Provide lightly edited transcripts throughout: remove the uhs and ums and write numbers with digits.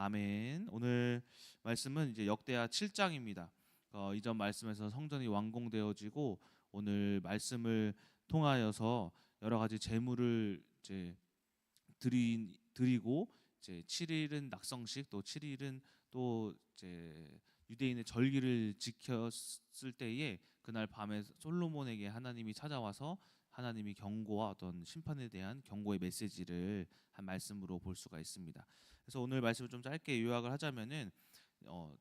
아멘. 오늘 말씀은 이제 역대하 7장입니다. 이전 말씀에서 성전이 완공되어지고 오늘 말씀을 통하여서 여러 가지 제물을 이제 드리고 이제 7일은 낙성식, 또 7일은 또 이제 유대인의 절기를 지켰을 때에 그날 밤에 솔로몬에게 하나님이 찾아와서 하나님이 경고와 어떤 심판에 대한 경고의 메시지를 한 말씀으로 볼 수가 있습니다. 그래서 오늘 말씀을 좀 짧게 요약을 하자면은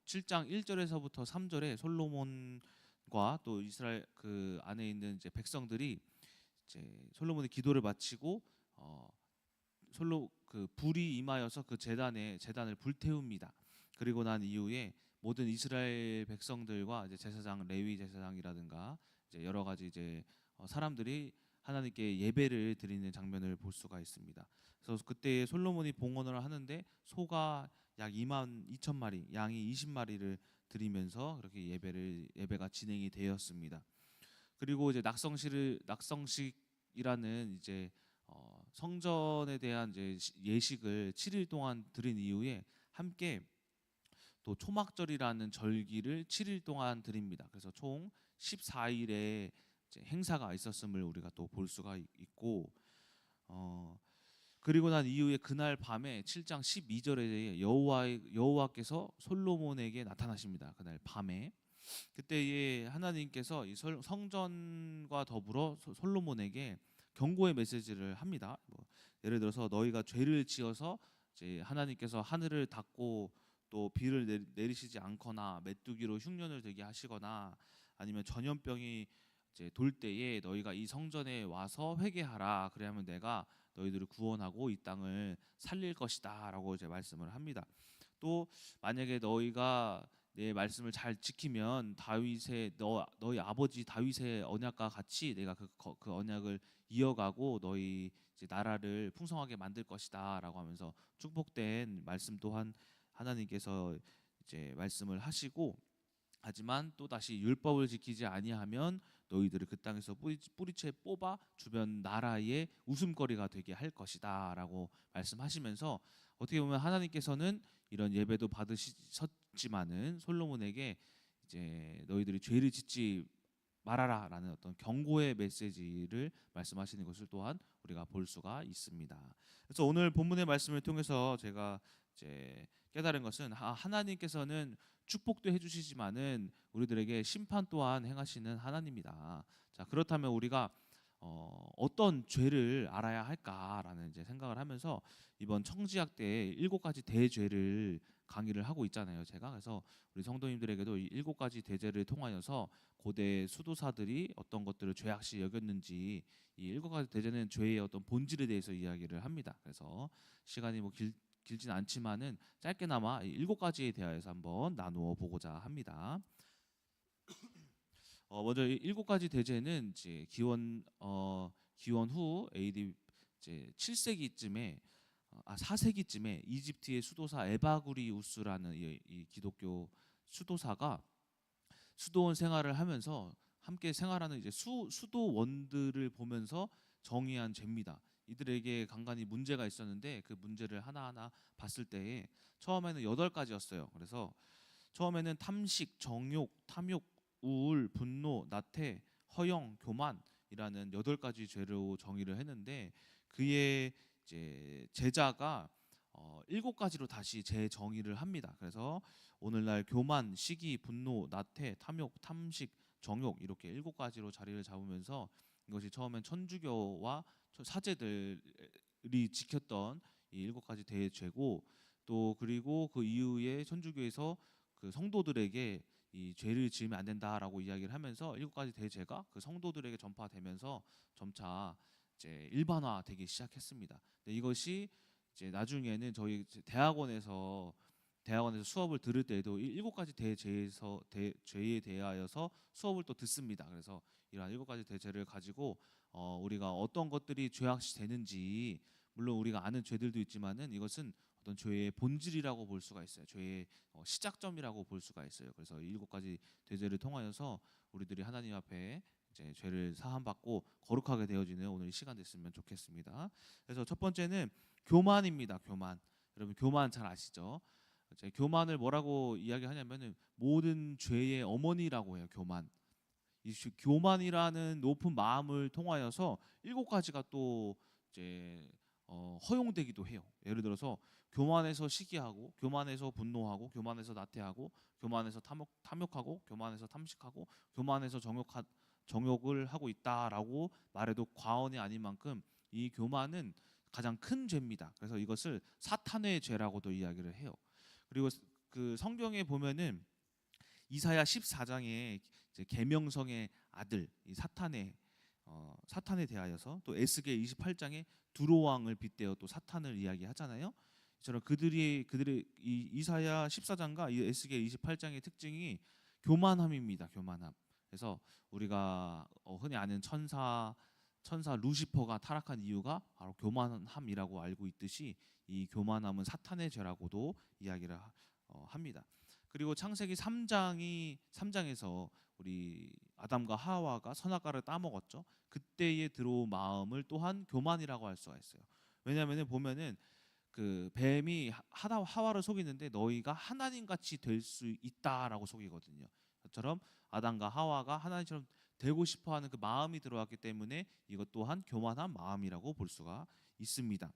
7장 1절에서부터 3절에 솔로몬과 또 이스라엘 그 안에 있는 이제 백성들이 이제 솔로몬의 기도를 마치고 그 불이 임하여서 그 재단을 불태웁니다. 그리고 난 이후에 모든 이스라엘 백성들과 이제 제사장 레위 제사장이라든가 이제 여러 가지 이제 사람들이 하나님께 예배를 드리는 장면을 볼 수가 있습니다. 그래서 그때 솔로몬이 봉헌을 하는데 소가 약 2만 2천 마리, 양이 20마리를 드리면서 그렇게 예배가 진행이 되었습니다. 그리고 이제 낙성식이라는 이제 성전에 대한 이제 예식을 7일 동안 드린 이후에 함께 또 초막절이라는 절기를 7일 동안 드립니다. 그래서 총 14일의 행사가 있었음을 우리가 또 볼 수가 있고 그리고 난 이후에 그날 밤에 7장 12절에 여호와께서 솔로몬에게 나타나십니다. 그날 밤에 그때에 하나님께서 이 성전과 더불어 솔로몬에게 경고의 메시지를 합니다. 예를 들어서 너희가 죄를 지어서 이제 하나님께서 하늘을 닫고 또 비를 내리시지 않거나 메뚜기로 흉년을 되게 하시거나 아니면 전염병이 이제 돌 때에 너희가 이 성전에 와서 회개하라. 그래야면 내가 너희들을 구원하고 이 땅을 살릴 것이다라고 이제 말씀을 합니다. 또 만약에 너희가 내 말씀을 잘 지키면 너희 아버지 다윗의 언약과 같이 내가 그 언약을 이어가고 너희 이제 나라를 풍성하게 만들 것이다라고 하면서 축복된 말씀 또한 하나님께서 이제 말씀을 하시고 하지만 또 다시 율법을 지키지 아니하면 너희들을 그 땅에서 뿌리채 뽑아 주변 나라의 웃음거리가 되게 할 것이다라고 말씀하시면서 어떻게 보면 하나님께서는 이런 예배도 받으셨지만은 솔로몬에게 이제 너희들이 죄를 짓지 말아라라는 어떤 경고의 메시지를 말씀하시는 것을 또한 우리가 볼 수가 있습니다. 그래서 오늘 본문의 말씀을 통해서 제가 이제 깨달은 것은 하나님께서는 축복도 해주시지만은 우리들에게 심판 또한 행하시는 하나님이다. 자, 그렇다면 우리가 어떤 죄를 알아야 할까라는 이제 생각을 하면서 이번 청지학 때 7가지 대죄를 강의를 하고 있잖아요. 제가 그래서 우리 성도님들에게도 이 7가지 대죄를 통하여서 고대 수도사들이 어떤 것들을 죄악시 여겼는지 이 7가지 대죄는 죄의 어떤 본질에 대해서 이야기를 합니다. 그래서 시간이 길진 않지만은 짧게나마 7가지에 대하여서 한번 나누어 보고자 합니다. 먼저 7가지 대제는 이제 기원 후 AD 이제 7세기쯤에 4세기쯤에 이집트의 수도사 에바구리우스라는 이 기독교 수도사가 수도원 생활을 하면서 함께 생활하는 이제 수도원들을 보면서 정의한 죄입니다. 이들에게 간간히 문제가 있었는데 그 문제를 하나하나 봤을 때에 처음에는 8가지였어요. 그래서 처음에는 탐식, 정욕, 탐욕, 우울, 분노, 나태, 허영, 교만이라는 8가지 죄로 정의를 했는데 그의 이제 제자가 7가지로 다시 재정의를 합니다. 그래서 오늘날 교만, 시기, 분노, 나태, 탐욕, 탐식, 정욕 이렇게 7가지로 자리를 잡으면서 이것이 처음엔 천주교와 사제들이 지켰던 이 7가지 대죄고 또 그리고 그 이후에 천주교에서 그 성도들에게 이 죄를 지으면 안 된다라고 이야기를 하면서 7가지 대죄가 그 성도들에게 전파되면서 점차 이제 일반화되기 시작했습니다. 근데 이것이 이제 나중에는 저희 대학원에서 수업을 들을 때에도 7가지 대죄에 대하여서 수업을 또 듣습니다. 그래서 이러한 7가지 대죄를 가지고 우리가 어떤 것들이 죄악시 되는지 물론 우리가 아는 죄들도 있지만은 이것은 어떤 죄의 본질이라고 볼 수가 있어요. 죄의 시작점이라고 볼 수가 있어요. 그래서 7가지 대죄를 통하여서 우리들이 하나님 앞에 이제 죄를 사함받고 거룩하게 되어지는 오늘 이 시간 됐으면 좋겠습니다. 그래서 첫 번째는 교만입니다. 교만. 여러분 교만 잘 아시죠? 이제 교만을 뭐라고 이야기하냐면은 모든 죄의 어머니라고 해요. 교만. 이 교만이라는 높은 마음을 통하여서 7가지가 또 이제 허용되기도 해요. 예를 들어서 교만해서 시기하고, 교만해서 분노하고, 교만해서 나태하고, 교만해서 탐욕하고, 교만해서 탐식하고, 교만해서 정욕을 하고 있다라고 말해도 과언이 아닌 만큼 이 교만은 가장 큰 죄입니다. 그래서 이것을 사탄의 죄라고도 이야기를 해요. 그리고 그 성경에 보면은 이사야 14장에 이제 계명성의 아들 이 사탄에 대하여서, 또 에스겔 28장에 두로 왕을 빗대어 또 사탄을 이야기하잖아요. 저는 그들의 이 이사야 14장과 이 에스겔 28장의 특징이 교만함입니다. 교만함. 그래서 우리가 흔히 아는 천사 루시퍼가 타락한 이유가 바로 교만함이라고 알고 있듯이 이 교만함은 사탄의 죄라고도 이야기를 합니다. 그리고 창세기 3장에서 우리 아담과 하와가 선악과를 따먹었죠. 그때에 들어온 마음을 또한 교만이라고 할 수가 있어요. 왜냐하면 보면은 그 뱀이 하와를 속이는데 너희가 하나님 같이 될 수 있다라고 속이거든요. 그처럼 아담과 하와가 하나님처럼 되고 싶어하는 그 마음이 들어왔기 때문에 이것 또한 교만한 마음이라고 볼 수가 있습니다.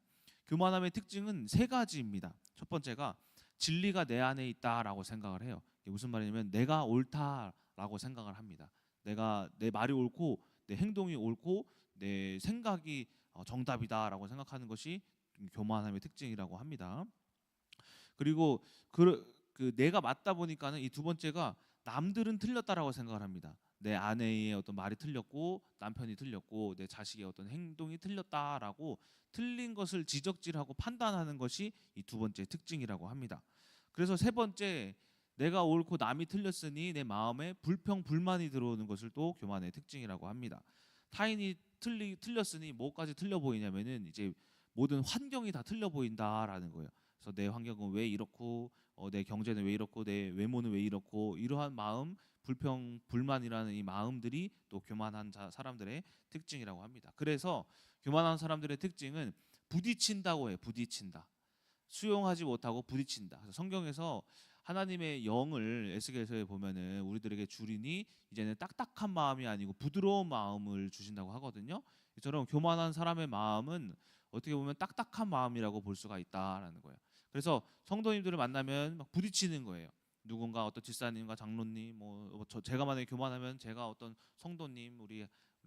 교만함의 특징은 3가지입니다. 첫 번째가 진리가 내 안에 있다라고 생각을 해요. 이게 무슨 말이냐면 내가 옳다라고 생각을 합니다. 내 말이 옳고 내 행동이 옳고 내 생각이 정답이다라고 생각하는 것이 교만함의 특징이라고 합니다. 그리고 그 내가 맞다 보니까는 이 두 번째가 남들은 틀렸다라고 생각을 합니다. 내 아내의 어떤 말이 틀렸고 남편이 틀렸고 내 자식의 어떤 행동이 틀렸다라고 틀린 것을 지적질하고 판단하는 것이 이 두 번째 특징이라고 합니다. 그래서 세 번째, 내가 옳고 남이 틀렸으니 내 마음에 불평 불만이 들어오는 것을 또 교만의 특징이라고 합니다. 타인이 틀렸으니 뭐까지 틀려 보이냐면은 이제 모든 환경이 다 틀려 보인다라는 거예요. 그래서 내 환경은 왜 이렇고 내 경제는 왜 이렇고 내 외모는 왜 이렇고, 이러한 마음, 불평 불만이라는 이 마음들이 또 교만한 사람들의 특징이라고 합니다. 그래서 교만한 사람들의 특징은 부딪힌다고 해요. 부딪힌다. 수용하지 못하고 부딪힌다. 그래서 성경에서 하나님의 영을 에스겔서에 보면은 우리들에게 주리니 이제는 딱딱한 마음이 아니고 부드러운 마음을 주신다고 하거든요. 이처럼 교만한 사람의 마음은 어떻게 보면 딱딱한 마음이라고 볼 수가 있다라는 거예요. 그래서 성도님들을 만나면 막 부딪히는 거예요. 누군가 어떤 집사님과 장로님, 제가 만약에 교만하면 제가 어떤 성도님, 우리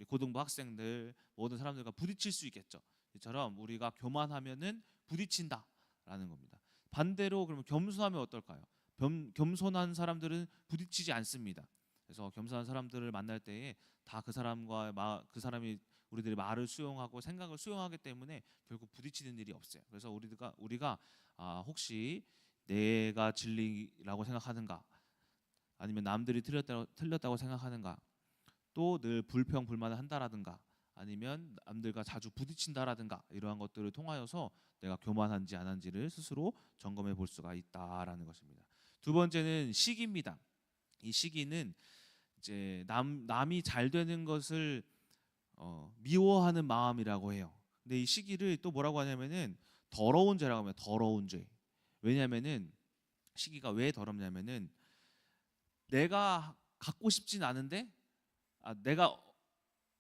고등부 학생들 모든 사람들과 부딪힐 수 있겠죠. 이처럼 우리가 교만하면은 부딪힌다라는 겁니다. 반대로 그러면 겸손하면 어떨까요? 겸손한 사람들은 부딪히지 않습니다. 그래서 겸손한 사람들을 만날 때에 다 그 사람이 우리들의 말을 수용하고 생각을 수용하기 때문에 결국 부딪히는 일이 없어요. 그래서 우리가 혹시 내가 진리라고 생각하는가, 아니면 남들이 틀렸다고 생각하는가, 또 늘 불평 불만을 한다라든가, 아니면 남들과 자주 부딪힌다라든가, 이러한 것들을 통하여서 내가 교만한지 안 한지를 스스로 점검해 볼 수가 있다라는 것입니다. 두 번째는 시기입니다. 이 시기는 이제 남이 잘 되는 것을 미워하는 마음이라고 해요. 근데 이 시기를 또 뭐라고 하냐면은 더러운 죄라고 합니다. 더러운 죄. 왜냐면은 시기가 왜 더럽냐면은 내가 갖고 싶진 않은데, 내가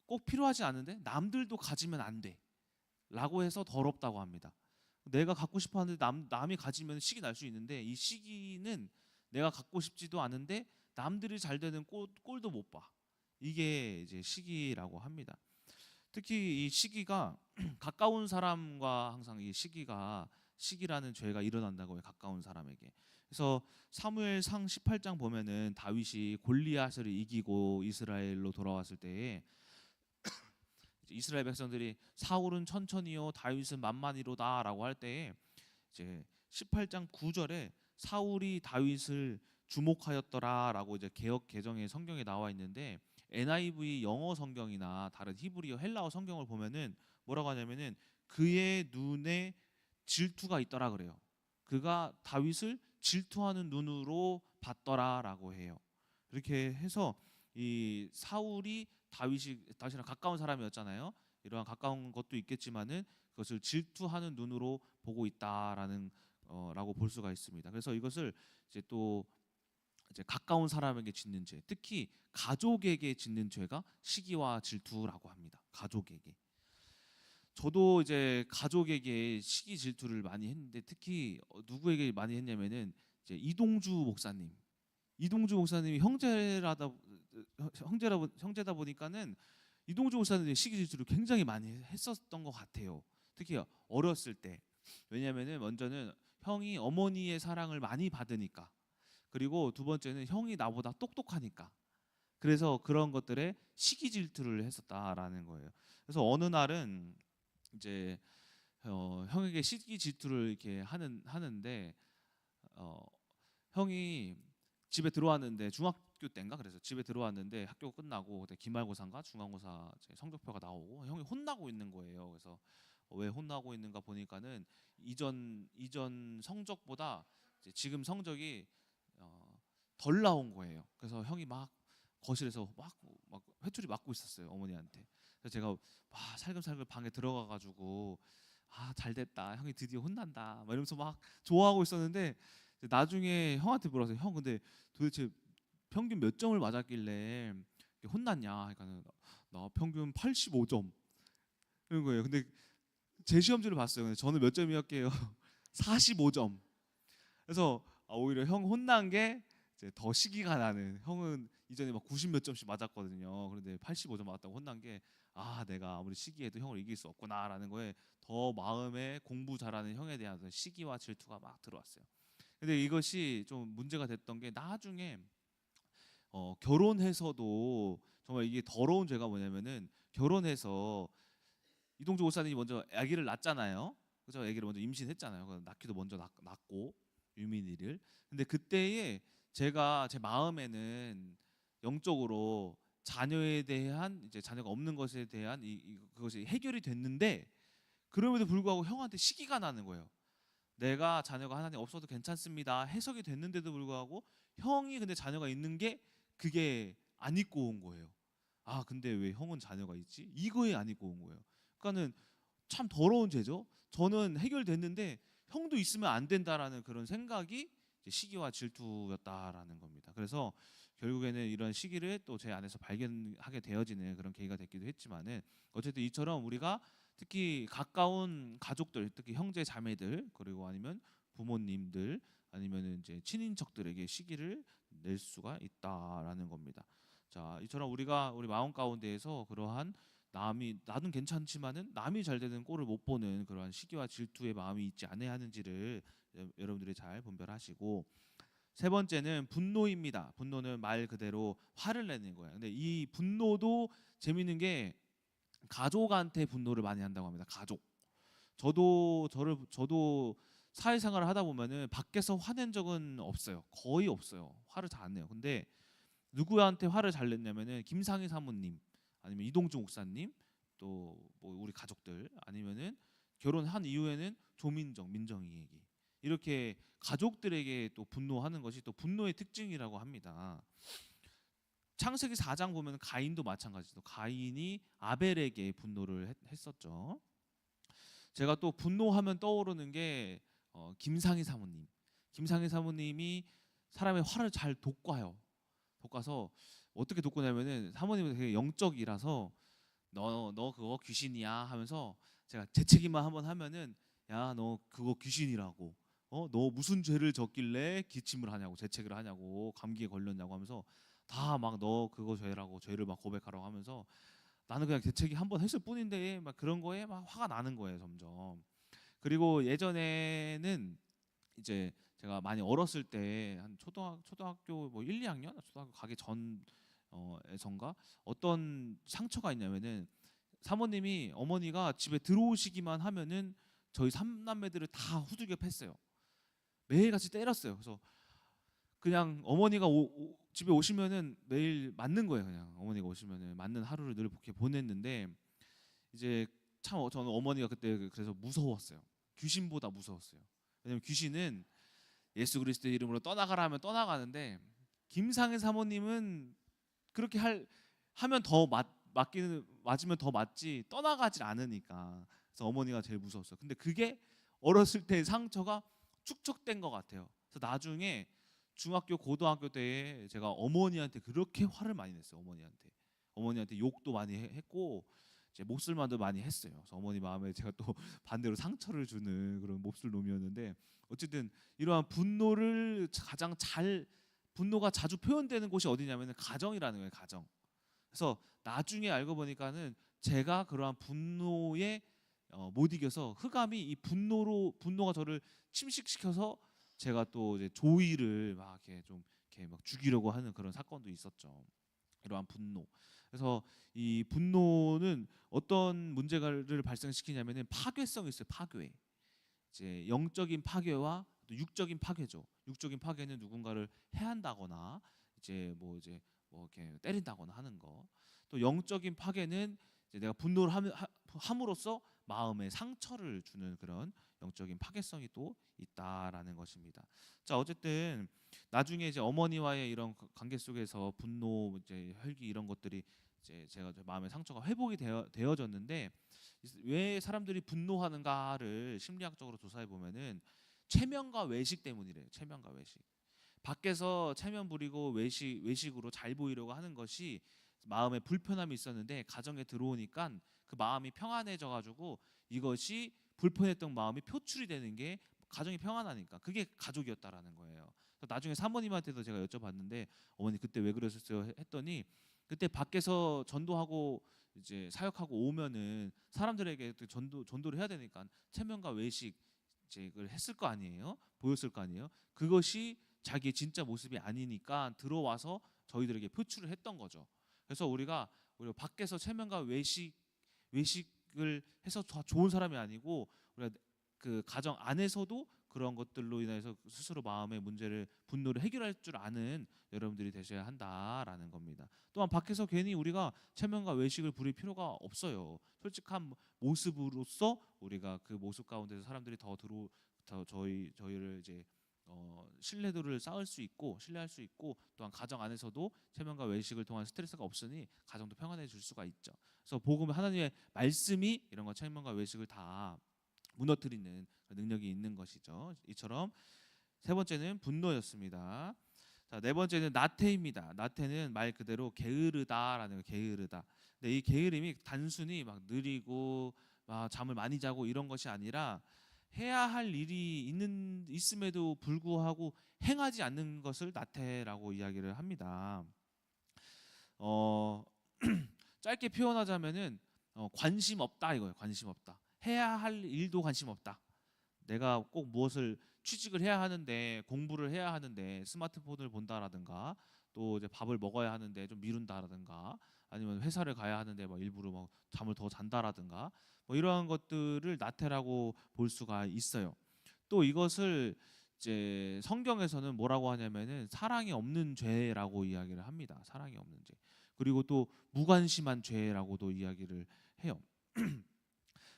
꼭 필요하지 않은데 남들도 가지면 안 돼 라고 해서 더럽다고 합니다. 내가 갖고 싶어 하는데 남이 가지면 시기 날 수 있는데, 이 시기는 내가 갖고 싶지도 않은데 남들이 잘 되는 꼴도 못 봐. 이게 이제 시기라고 합니다. 특히 이 시기가 가까운 사람과 항상 이 시기라는 죄가 일어난다고 해요. 가까운 사람에게. 그래서 사무엘상 18장 보면은 다윗이 골리앗을 이기고 이스라엘로 돌아왔을 때에 이스라엘 백성들이 사울은 천천히요 다윗은 만만히로다라고 할 때에 이제 18장 9절에 사울이 다윗을 주목하였더라라고 이제 개역 개정의 성경에 나와 있는데, NIV 영어 성경이나 다른 히브리어 헬라어 성경을 보면은 뭐라고 하냐면은 그의 눈에 질투가 있더라 그래요. 그가 다윗을 질투하는 눈으로 봤더라라고 해요. 이렇게 해서 이 사울이 다윗이랑 가까운 사람이었잖아요. 이러한 가까운 것도 있겠지만은 그것을 질투하는 눈으로 보고 있다라는 라고 볼 수가 있습니다. 그래서 이것을 이제 또 이제 가까운 사람에게 짓는 죄, 특히 가족에게 짓는 죄가 시기와 질투라고 합니다. 가족에게. 저도 이제 가족에게 시기 질투를 많이 했는데 특히 누구에게 많이 했냐면은 이제 이동주 목사님. 이동주 목사님이 형제다 보니까는 이동주 목사님이 시기 질투를 굉장히 많이 했었던 것 같아요. 특히 어렸을 때. 왜냐면은 먼저는 형이 어머니의 사랑을 많이 받으니까. 그리고 두 번째는 형이 나보다 똑똑하니까. 그래서 그런 것들에 시기 질투를 했었다라는 거예요. 그래서 어느 날은 이제 형에게 시기 질투를 이렇게 하는데 어, 형이 집에 들어왔는데 중학교 때인가 그래서 집에 들어왔는데 학교 끝나고 그때 기말고사인가 중간고사 이제 성적표가 나오고 형이 혼나고 있는 거예요. 그래서 왜 혼나고 있는가 보니까는 이전 성적보다 이제 지금 성적이 덜 나온 거예요. 그래서 형이 막 거실에서 막 회초리 맞고 있었어요 어머니한테. 그래서 제가 살금살금 방에 들어가 가지고 잘 됐다 형이 드디어 혼난다 막 이러면서 막 좋아하고 있었는데 나중에 형한테 물어서 형 근데 도대체 평균 몇 점을 맞았길래 혼났냐? 그러니까 나 평균 85점 이런 거예요. 근데 제 시험지를 봤어요. 근데 저는 몇 점이었게요? 45점. 그래서 오히려 형 혼난 게 이제 더 시기가 나는. 형은 이전에 막 90 몇 점씩 맞았거든요. 그런데 85점 맞았다고 혼난 게 내가 아무리 시기해도 형을 이길 수 없구나라는 거에 더 마음에 공부 잘하는 형에 대한 시기와 질투가 막 들어왔어요. 근데 이것이 좀 문제가 됐던 게 나중에 결혼해서도 정말 이게 더러운 죄가 뭐냐면은 결혼해서 이동주 목사님이 먼저 아기를 낳잖아요. 그죠? 아기를 먼저 임신했잖아요. 낳기도 먼저 낳고 유민이를. 근데 그때에 제가 제 마음에는 영적으로 자녀에 대한 이제 자녀가 없는 것에 대한 그것이 해결이 됐는데 그럼에도 불구하고 형한테 시기가 나는 거예요. 내가 자녀가 하나님 없어도 괜찮습니다. 해석이 됐는데도 불구하고 형이 근데 자녀가 있는 게 그게 안 입고 온 거예요. 근데 왜 형은 자녀가 있지? 이거에 안 입고 온 거예요. 그러니까는 참 더러운 죄죠. 저는 해결됐는데 형도 있으면 안 된다라는 그런 생각이 시기와 질투였다라는 겁니다. 그래서 결국에는 이런 시기를 또 제 안에서 발견하게 되어지는 그런 계기가 됐기도 했지만은 어쨌든 이처럼 우리가 특히 가까운 가족들, 특히 형제 자매들 그리고 아니면 부모님들 아니면 이제 친인척들에게 시기를 낼 수가 있다라는 겁니다. 자, 이처럼 우리가 우리 마음 가운데에서 그러한 나는 괜찮지만은 남이 잘 되는 꼴을 못 보는 그러한 시기와 질투의 마음이 있지 않아야 하는지를 여러분들이 잘 분별하시고 세 번째는 분노입니다. 분노는 말 그대로 화를 내는 거예요. 근데 이 분노도 재밌는 게 가족한테 분노를 많이 한다고 합니다. 가족. 저도 사회생활을 하다 보면은 밖에서 화낸 적은 없어요. 거의 없어요. 화를 잘 안 내요. 근데 누구한테 화를 잘 냈냐면은 김상희 사모님 아니면 이동주 목사님 또 뭐 우리 가족들 아니면은 결혼한 이후에는 조민정 민정이에게 이렇게 가족들에게 또 분노하는 것이 또 분노의 특징이라고 합니다. 창세기 4장 보면 가인도 마찬가지로 가인이 아벨에게 분노를 했었죠. 제가 또 분노하면 떠오르는 게 김상희 사모님. 김상희 사모님이 사람의 화를 잘 돋궈요. 돋궈서 어떻게 돋구냐면은 사모님은 되게 영적이라서 너 그거 귀신이야 하면서 제가 재채기만 한번 하면은 야 너 그거 귀신이라고 너 무슨 죄를 졌길래 기침을 하냐고 재채기를 하냐고 감기에 걸렸냐고 하면서 다 막 너 그거 죄라고 죄를 막 고백하라고 하면서 나는 그냥 재채기 한번 했을 뿐인데 막 그런 거에 막 화가 나는 거예요 점점. 그리고 예전에는 이제 제가 많이 어렸을 때 한 초등학교 뭐 1, 2학년 초등학교 가기 전에선가 어떤 상처가 있냐면은 사모님이 어머니가 집에 들어오시기만 하면은 저희 삼남매들을 다 후들겨 팼어요. 매일같이 때렸어요. 그래서 그냥 어머니가 집에 오시면은 매일 맞는 거예요. 그냥 어머니가 오시면은 맞는 하루를 늘 이렇게 보냈는데 이제 참 저는 어머니가 그때 그래서 무서웠어요. 귀신보다 무서웠어요. 왜냐면 귀신은 예수 그리스도의 이름으로 떠나가라 하면 떠나가는데 김상희 사모님은 그렇게 하면 더 맞으면 더 맞지 떠나가질 않으니까. 그래서 어머니가 제일 무서웠어요. 근데 그게 어렸을 때 상처가 축적된 것 같아요. 그래서 나중에 중학교 고등학교 때에 제가 어머니한테 그렇게 화를 많이 냈어요. 어머니한테 욕도 많이 했고 이제 몹쓸만도 많이 했어요. 그래서 어머니 마음에 제가 또 반대로 상처를 주는 그런 몹쓸 놈이었는데, 어쨌든 이러한 분노를 가장 잘 분노가 자주 표현되는 곳이 어디냐면은 가정이라는 거예요. 가정. 그래서 나중에 알고 보니까는 제가 그러한 분노에 못 이겨서 흑암이 이 분노가 저를 침식시켜서 제가 또 이제 조이를 막 이렇게 좀 이렇게 막 죽이려고 하는 그런 사건도 있었죠. 이러한 분노. 그래서 이 분노는 어떤 문제를 발생시키냐면은 파괴성이 있어요. 파괴. 이제 영적인 파괴와 또 육적인 파괴죠. 육적인 파괴는 누군가를 해한다거나 이제 뭐 이렇게 때린다거나 하는 거. 또 영적인 파괴는 이제 내가 분노를 함으로써 마음에 상처를 주는 그런 영적인 파괴성이 또 있다라는 것입니다. 자, 어쨌든 나중에 이제 어머니와의 이런 관계 속에서 분노, 이제 혈기 이런 것들이 이제 제가 마음의 상처가 회복이 되어졌는데, 왜 사람들이 분노하는가를 심리학적으로 조사해 보면은 체면과 외식 때문이래요. 체면과 외식. 밖에서 체면 부리고 외식으로 잘 보이려고 하는 것이 마음에 불편함이 있었는데 가정에 들어오니까 그 마음이 평안해져 가지고 이것이 불편했던 마음이 표출이 되는 게 가정이 평안하니까, 그게 가족이었다라는 거예요. 나중에 사모님한테도 제가 여쭤봤는데 어머니 그때 왜 그러셨어요 했더니, 그때 밖에서 전도하고 이제 사역하고 오면은 사람들에게 전도를 해야 되니까 체면과 외식 이제를 했을 거 아니에요. 보였을 거 아니에요. 그것이 자기의 진짜 모습이 아니니까 들어와서 저희들에게 표출을 했던 거죠. 그래서 우리가 밖에서 체면과 외식을 해서 더 좋은 사람이 아니고, 우리가 그 가정 안에서도 그런 것들로 인해서 스스로 마음의 문제를, 분노를 해결할 줄 아는 여러분들이 되셔야 한다라는 겁니다. 또한 밖에서 괜히 우리가 체면과 외식을 부릴 필요가 없어요. 솔직한 모습으로서 우리가 그 모습 가운데서 사람들이 더 저희를 이제 신뢰도를 쌓을 수 있고 신뢰할 수 있고, 또한 가정 안에서도 체면과 외식을 통한 스트레스가 없으니 가정도 평안해질 수가 있죠. 그래서 복음, 하나님의 말씀이 이런 거 체면과 외식을 다 무너뜨리는 능력이 있는 것이죠. 이처럼 세 번째는 분노였습니다. 자, 네 번째는 나태입니다. 나태는 말 그대로 게으르다라는 거, 게으르다. 근데 이 게으름이 단순히 막 느리고 막 잠을 많이 자고 이런 것이 아니라, 해야 할 일이 있음에도 불구하고 행하지 않는 것을 나태라고 이야기를 합니다. 어, 짧게 표현하자면은 관심 없다 이거예요. 관심 없다. 해야 할 일도 관심 없다. 내가 꼭 무엇을 취직을 해야 하는데, 공부를 해야 하는데 스마트폰을 본다라든가, 또 이제 밥을 먹어야 하는데 좀 미룬다라든가, 아니면 회사를 가야 하는데 막 일부러 막 잠을 더 잔다라든가, 뭐 이러한 것들을 나태라고 볼 수가 있어요. 또 이것을 이제 성경에서는 뭐라고 하냐면은 사랑이 없는 죄라고 이야기를 합니다. 사랑이 없는 죄. 그리고 또 무관심한 죄라고도 이야기를 해요.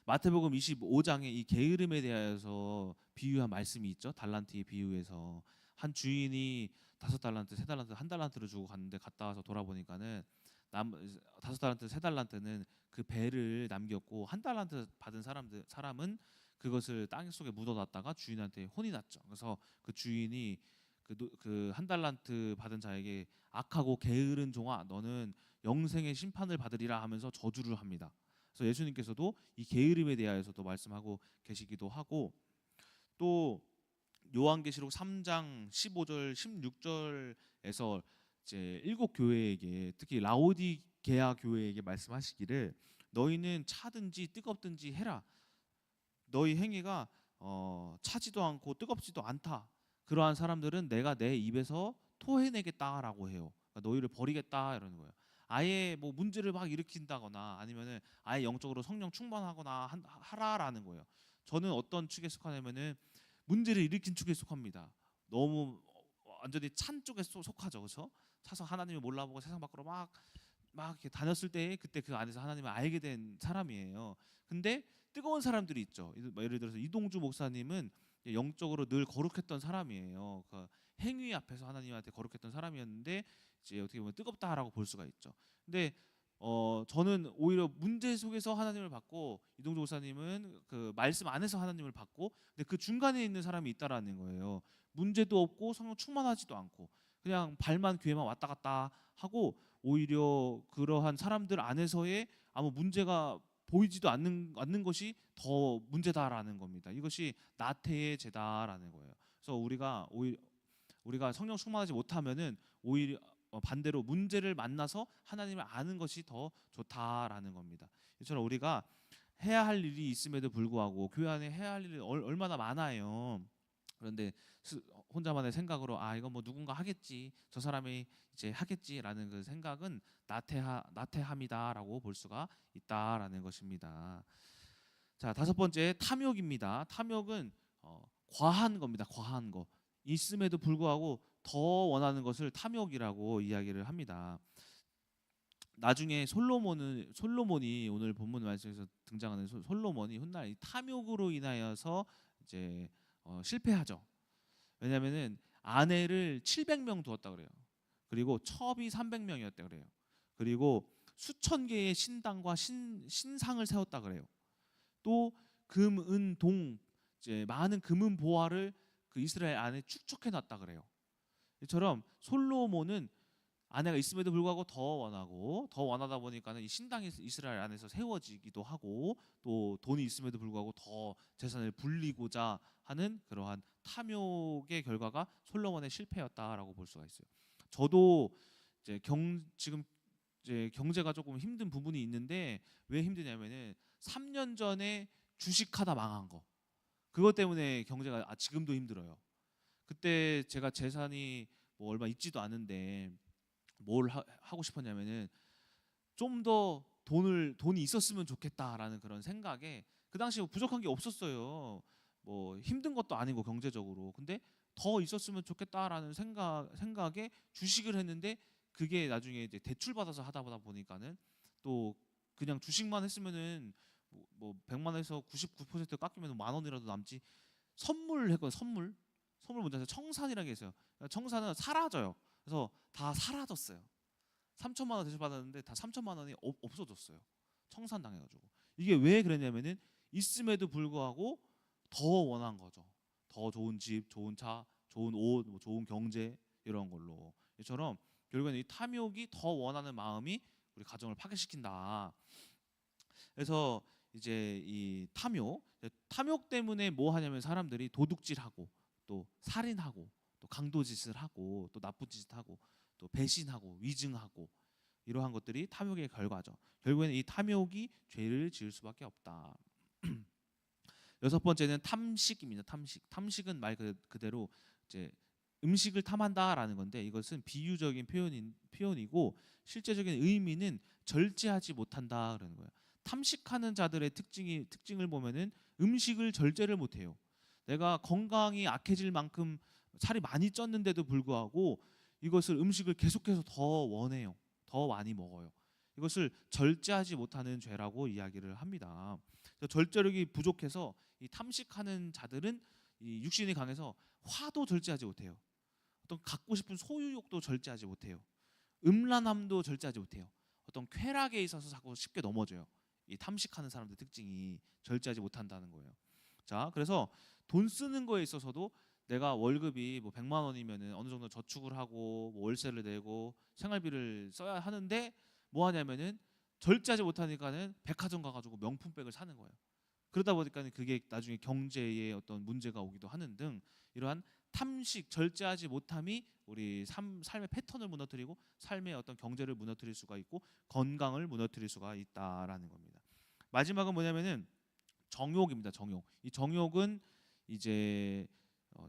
마태복음 25장에 이 게으름에 대하여서 비유한 말씀이 있죠. 달란트의 비유에서 한 주인이 5달란트, 3달란트, 1달란트를 주고 갔는데 갔다 와서 돌아보니까는 5달란트, 3달란트는 그 배를 남겼고, 1달란트 받은 사람은 그것을 땅 속에 묻어놨다가 주인한테 혼이 났죠. 그래서 그 주인이 그 1달란트 받은 자에게 악하고 게으른 종아, 너는 영생의 심판을 받으리라 하면서 저주를 합니다. 그래서 예수님께서도 이 게으름에 대하여서도 말씀하고 계시기도 하고, 또 요한계시록 3장 15절 16절에서 이제 7교회에게, 특히 라오디게아 교회에게 말씀하시기를, 너희는 차든지 뜨겁든지 해라. 너희 행위가 차지도 않고 뜨겁지도 않다. 그러한 사람들은 내가 내 입에서 토해내겠다라고 해요. 그러니까 너희를 버리겠다 이러는 거예요. 아예 뭐 문제를 막 일으킨다거나 아니면은 아예 영적으로 성령 충만하거나 하라라는 거예요. 저는 어떤 축에 속하냐면은 문제를 일으킨 축에 속합니다. 너무 완전히 찬 쪽에 속하죠, 그렇죠? 차서 하나님을 몰라보고 세상 밖으로 막 이렇게 다녔을 때, 그때 그 안에서 하나님을 알게 된 사람이에요. 근데 뜨거운 사람들이 있죠. 예를 들어서 이동주 목사님은 영적으로 늘 거룩했던 사람이에요. 그 행위 앞에서 하나님한테 거룩했던 사람이었는데 이제 어떻게 보면 뜨겁다라고 볼 수가 있죠. 근데 저는 오히려 문제 속에서 하나님을 받고 이동조 목사님은 그 말씀 안에서 하나님을 받고 근데 그 중간에 있는 사람이 있다라는 거예요. 문제도 없고 성령 충만하지도 않고 그냥 발만 귀에만 왔다 갔다 하고 오히려 그러한 사람들 안에서의 아무 문제가 보이지도 않는 것이 더 문제다라는 겁니다. 이것이 나태의 죄다라는 거예요. 그래서 우리가 성령 충만하지 못하면은 오히려 반대로 문제를 만나서 하나님을 아는 것이 더 좋다라는 겁니다. 이처럼 우리가 해야 할 일이 있음에도 불구하고 교회 안에 해야 할 일이 얼마나 많아요. 그런데 혼자만의 생각으로 이거 뭐 누군가 하겠지, 저 사람이 이제 하겠지라는 그 생각은 나태함이다라고 볼 수가 있다라는 것입니다. 자, 다섯 번째 탐욕입니다. 탐욕은 과한 겁니다. 과한 거. 있음에도 불구하고 더 원하는 것을 탐욕이라고 이야기를 합니다. 나중에 솔로몬이 오늘 본문 말씀에서 등장하는 솔로몬이 훗날 이 탐욕으로 인하여서 이제 실패하죠. 왜냐하면은 아내를 700명 두었다 그래요. 그리고 첩이 300명이었다 그래요. 그리고 수천 개의 신당과 신상을 세웠다 그래요. 또 금, 은, 동 이제 많은 금은 보화를 그 이스라엘 안에 축적해 놨다 그래요. 이처럼 솔로몬은 아내가 있음에도 불구하고 더 원하다 보니까는 이 신당이 이스라엘 안에서 세워지기도 하고 또 돈이 있음에도 불구하고 더 재산을 불리고자 하는 그러한 탐욕의 결과가 솔로몬의 실패였다라고 볼 수가 있어요. 저도 이제 지금 이제 경제가 조금 힘든 부분이 있는데 왜 힘드냐면은 3년 전에 주식하다 망한 거 그것 때문에 경제가 지금도 힘들어요. 그때 제가 재산이 뭐 얼마 있지도 않은데 뭘 하고 싶었냐면은 좀 더 돈이 있었으면 좋겠다라는 그런 생각에 그 당시에 부족한 게 없었어요. 뭐 힘든 것도 아니고 경제적으로. 근데 더 있었으면 좋겠다라는 생각에 주식을 했는데 그게 나중에 이제 대출 받아서 하다 보니까는 또 그냥 주식만 했으면은 뭐 100만 원에서 99% 깎이면 만 원이라도 남지. 선물했거든요. 선물 뭔지 아세요? 청산이라는 게 있어요. 청산은 사라져요. 그래서 다 사라졌어요. 3천만 원 대출 받았는데 다 3천만 원이 없어졌어요. 청산 당해가지고. 이게 왜 그랬냐면은 있음에도 불구하고 더 원한 거죠. 더 좋은 집, 좋은 차, 좋은 옷, 뭐 좋은 경제 이런 걸로. 이처럼 결국에는 이 탐욕이 더 원하는 마음이 우리 가정을 파괴시킨다. 그래서 이제 이 탐욕 때문에 뭐 하냐면 사람들이 도둑질하고 또 살인하고 또 강도짓을 하고 또 나쁜 짓 하고 또 배신하고 위증하고 이러한 것들이 탐욕의 결과죠. 결국에는 이 탐욕이 죄를 지을 수밖에 없다. 여섯 번째는 탐식입니다. 탐식은 말 그대로 이제 음식을 탐한다라는 건데 이것은 비유적인 표현이고 실제적인 의미는 절제하지 못한다 그러는 거예요. 탐식하는 자들의 특징을 보면은 음식을 절제를 못해요. 내가 건강이 악해질 만큼 살이 많이 쪘는데도 불구하고 이것을 음식을 계속해서 더 원해요. 더 많이 먹어요. 이것을 절제하지 못하는 죄라고 이야기를 합니다. 절제력이 부족해서 이 탐식하는 자들은 이 육신이 강해서 화도 절제하지 못해요. 어떤 갖고 싶은 소유욕도 절제하지 못해요. 음란함도 절제하지 못해요. 어떤 쾌락에 있어서 자꾸 쉽게 넘어져요. 이 탐식하는 사람들 특징이 절제하지 못한다는 거예요. 자, 그래서 돈 쓰는 거에 있어서도 내가 월급이 뭐 100만 원이면은 어느 정도 저축을 하고 뭐 월세를 내고 생활비를 써야 하는데 뭐 하냐면은 절제하지 못하니까는 백화점 가가지고 명품백을 사는 거예요. 그러다 보니까는 그게 나중에 경제에 어떤 문제가 오기도 하는 등 이러한 탐식, 절제하지 못함이 우리 삶의 패턴을 무너뜨리고 삶의 어떤 경제를 무너뜨릴 수가 있고 건강을 무너뜨릴 수가 있다라는 겁니다. 마지막은 뭐냐면은 정욕입니다. 정욕. 이 정욕은 이제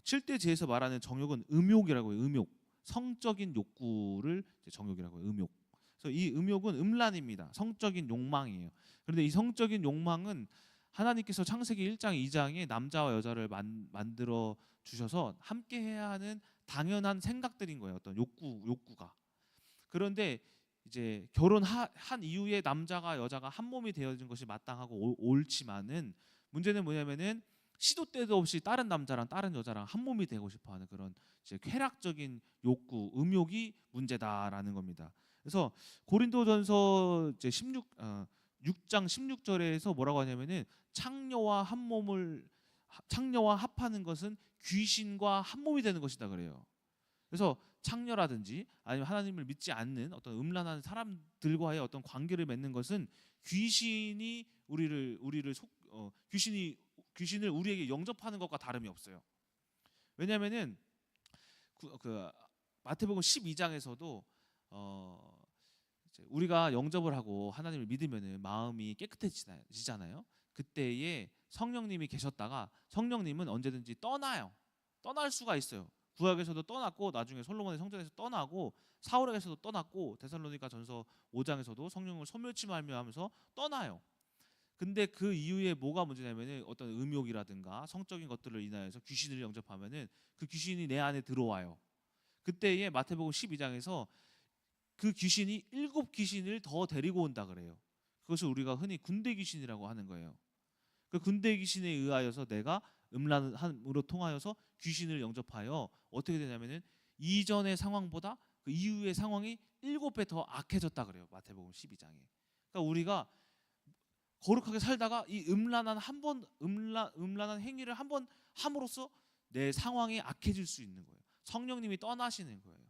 7대 죄에서 말하는 정욕은 음욕이라고 해요. 음욕. 성적인 욕구를 정욕이라고 해요. 음욕. 그래서 이 음욕은 음란입니다. 성적인 욕망이에요. 그런데 이 성적인 욕망은 하나님께서 창세기 1장 2장에 남자와 여자를 만들어 주셔서 함께 해야 하는 당연한 생각들인 거예요. 어떤 욕구가. 그런데 이제 결혼한 이후에 남자가 여자가 한 몸이 되어진 것이 마땅하고 옳지만은 문제는 뭐냐면은 시도 때도 없이 다른 남자랑 다른 여자랑 한 몸이 되고 싶어하는 그런 이제 쾌락적인 욕구, 음욕이 문제다라는 겁니다. 그래서 고린도전서 이제 6장 16절에서 뭐라고 하냐면은 창녀와 합하는 것은 귀신과 한 몸이 되는 것이다 그래요. 그래서 창녀라든지 아니면 하나님을 믿지 않는 어떤 음란한 사람들과의 어떤 관계를 맺는 것은 귀신이 귀신을 우리에게 영접하는 것과 다름이 없어요. 왜냐하면은 그 마태복음 12장에서도 우리가 영접을 하고 하나님을 믿으면은 마음이 깨끗해지잖아요. 그때에 성령님이 계셨다가 성령님은 언제든지 떠날 수가 있어요. 구약에서도 떠났고 나중에 솔로몬의 성전에서 떠나고 사울에게서도 떠났고 데살로니가 전서 5장에서도 성령을 소멸치말며 하면서 떠나요. 근데 그 이후에 뭐가 문제냐면은 어떤 음욕이라든가 성적인 것들을 인하여서 귀신을 영접하면은 그 귀신이 내 안에 들어와요. 그때에 마태복음 12장에서 그 귀신이 7귀신을 더 데리고 온다 그래요. 그것을 우리가 흔히 군대 귀신이라고 하는 거예요. 그 군대 귀신에 의하여서 내가 음란함으로 통하여서 귀신을 영접하여 어떻게 되냐면은 이전의 상황보다 그 이후의 상황이 7배 더 악해졌다 그래요. 마태복음 12장에. 그러니까 우리가 거룩하게 살다가 이 음란한 행위를 한 번 함으로써 내 상황이 악해질 수 있는 거예요. 성령님이 떠나시는 거예요.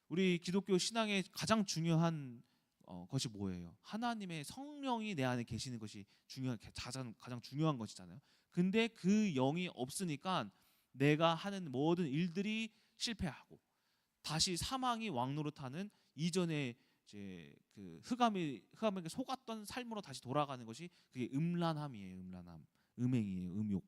우리 기독교 신앙의 가장 중요한 것이 뭐예요? 하나님의 성령이 내 안에 계시는 것이 가장 중요한 것이잖아요. 근데 그 영이 없으니까 내가 하는 모든 일들이 실패하고 다시 사망이 왕노릇하는 이전에 이제 그 흑암에게 속았던 삶으로 다시 돌아가는 것이 그게 음란함이에요. 음행이에요. 음욕.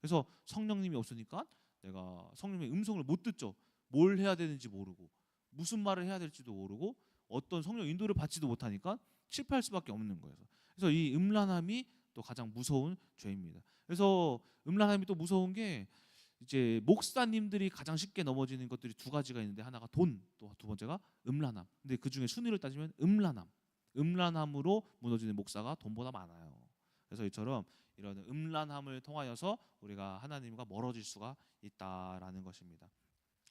그래서 성령님이 없으니까 내가 성령님의 음성을 못 듣죠. 뭘 해야 되는지 모르고 무슨 말을 해야 될지도 모르고 어떤 성령 인도를 받지도 못하니까 실패할 수밖에 없는 거예요. 그래서 이 음란함이 또 가장 무서운 죄입니다. 그래서 음란함이 또 무서운 게 이제 목사님들이 가장 쉽게 넘어지는 것들이 두 가지가 있는데 하나가 돈, 또 두 번째가 음란함. 근데 그 중에 순위를 따지면 음란함으로 무너지는 목사가 돈보다 많아요. 그래서 이처럼 이런 음란함을 통하여서 우리가 하나님과 멀어질 수가 있다라는 것입니다.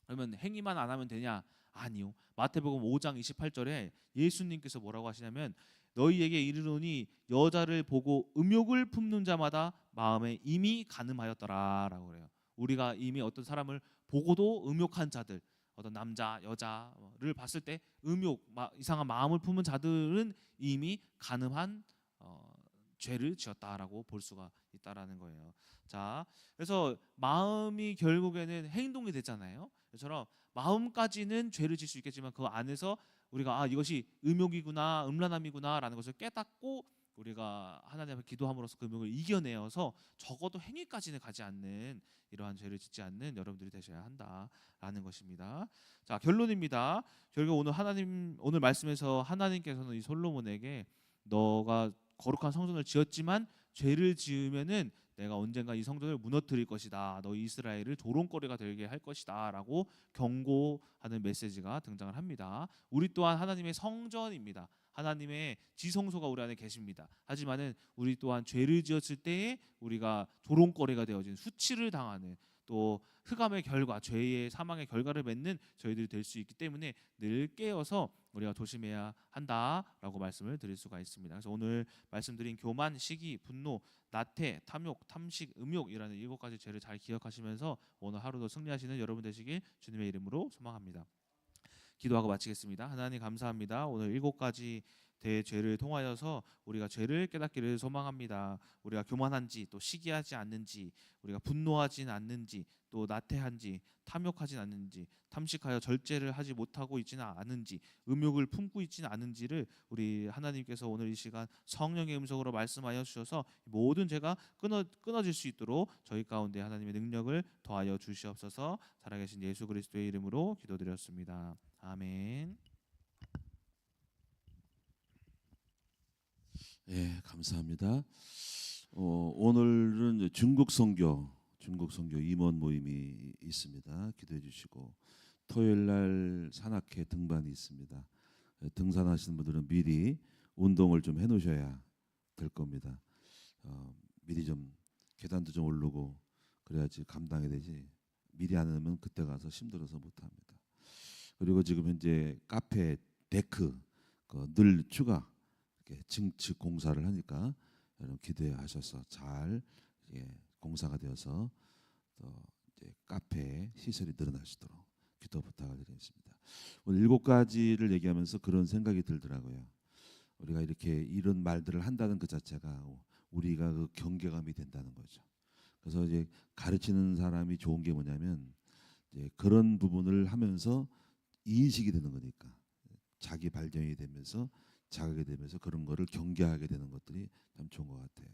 그러면 행위만 안 하면 되냐? 아니요. 마태복음 5장 28절에 예수님께서 뭐라고 하시냐면 너희에게 이르노니 여자를 보고 음욕을 품는 자마다 마음에 이미 간음하였더라라고 그래요. 우리가 이미 어떤 사람을 보고도 음욕한 자들, 어떤 남자, 여자를 봤을 때 이상한 마음을 품은 자들은 이미 간음한 죄를 지었다라고 볼 수가 있다라는 거예요. 자, 그래서 마음이 결국에는 행동이 되잖아요. 이처럼 마음까지는 죄를 질 수 있겠지만 그 안에서 우리가 이것이 음욕이구나, 음란함이구나라는 것을 깨닫고 우리가 하나님 앞에 기도함으로써 그 음욕을 이겨내어서 적어도 행위까지는 가지 않는 이러한 죄를 짓지 않는 여러분들이 되셔야 한다라는 것입니다. 자, 결론입니다. 결국 오늘 말씀에서 하나님께서는 이 솔로몬에게 너가 거룩한 성전을 지었지만 죄를 지으면은 내가 언젠가 이 성전을 무너뜨릴 것이다. 너 이스라엘을 조롱거리가 되게 할 것이다라고 경고하는 메시지가 등장을 합니다. 우리 또한 하나님의 성전입니다. 하나님의 지성소가 우리 안에 계십니다. 하지만은 우리 또한 죄를 지었을 때에 우리가 조롱거리가 되어진 수치를 당하는 또 흑암의 결과, 죄의 사망의 결과를 맺는 저희들이 될 수 있기 때문에 늘 깨어서 우리가 조심해야 한다라고 말씀을 드릴 수가 있습니다. 그래서 오늘 말씀드린 교만, 시기, 분노, 나태, 탐욕, 탐식, 음욕이라는 7가지 죄를 잘 기억하시면서 오늘 하루도 승리하시는 여러분 되시길 주님의 이름으로 소망합니다. 기도하고 마치겠습니다. 하나님 감사합니다. 오늘 7가지 대죄를 통하여서 우리가 죄를 깨닫기를 소망합니다. 우리가 교만한지 또 시기하지 않는지, 우리가 분노하진 않는지, 또 나태한지, 탐욕하진 않는지, 탐식하여 절제를 하지 못하고 있지는 않은지, 음욕을 품고 있지는 않은지를 우리 하나님께서 오늘 이 시간 성령의 음성으로 말씀하여 주셔서 모든 죄가 끊어질 수 있도록 저희 가운데 하나님의 능력을 더하여 주시옵소서. 살아계신 예수 그리스도의 이름으로 기도드렸습니다. 아멘. 예, 감사합니다. 오늘은 중국 선교 임원 모임이 있습니다. 기도해 주시고 토요일 날 산악회 등반이 있습니다. 등산하시는 분들은 미리 운동을 좀 해놓으셔야 될 겁니다. 미리 좀 계단도 좀 오르고 그래야지 감당이 되지. 미리 안 하면 그때 가서 힘들어서 못합니다. 그리고 지금 현재 카페 데크 늘 추가 이렇게 증축 공사를 하니까 여러분 기대하셔서 잘 공사가 되어서 또 이제 카페 시설이 늘어나시도록 기도 부탁을 드리겠습니다. 오늘 7가지를 얘기하면서 그런 생각이 들더라고요. 우리가 이렇게 이런 말들을 한다는 것 자체가 우리가 그 경계감이 된다는 거죠. 그래서 이제 가르치는 사람이 좋은 게 뭐냐면 이제 그런 부분을 하면서 인식이 되는 거니까 자기 발견이 되면서 자각이 되면서 그런 거를 경계하게 되는 것들이 참 좋은 것 같아요.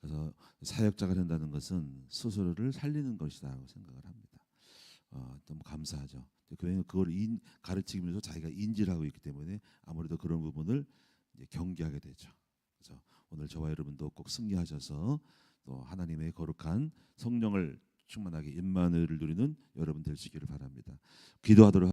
그래서 사역자가 된다는 것은 스스로를 살리는 것이라고 생각을 합니다. 너무 감사하죠. 왜냐하면 그걸 가르치면서 자기가 인지를 하고 있기 때문에 아무래도 그런 부분을 이제 경계하게 되죠. 그래서 오늘 저와 여러분도 꼭 승리하셔서 또 하나님의 거룩한 성령을 충만하게 임마누엘을 누리는 여러분 되시기를 바랍니다. 기도하도록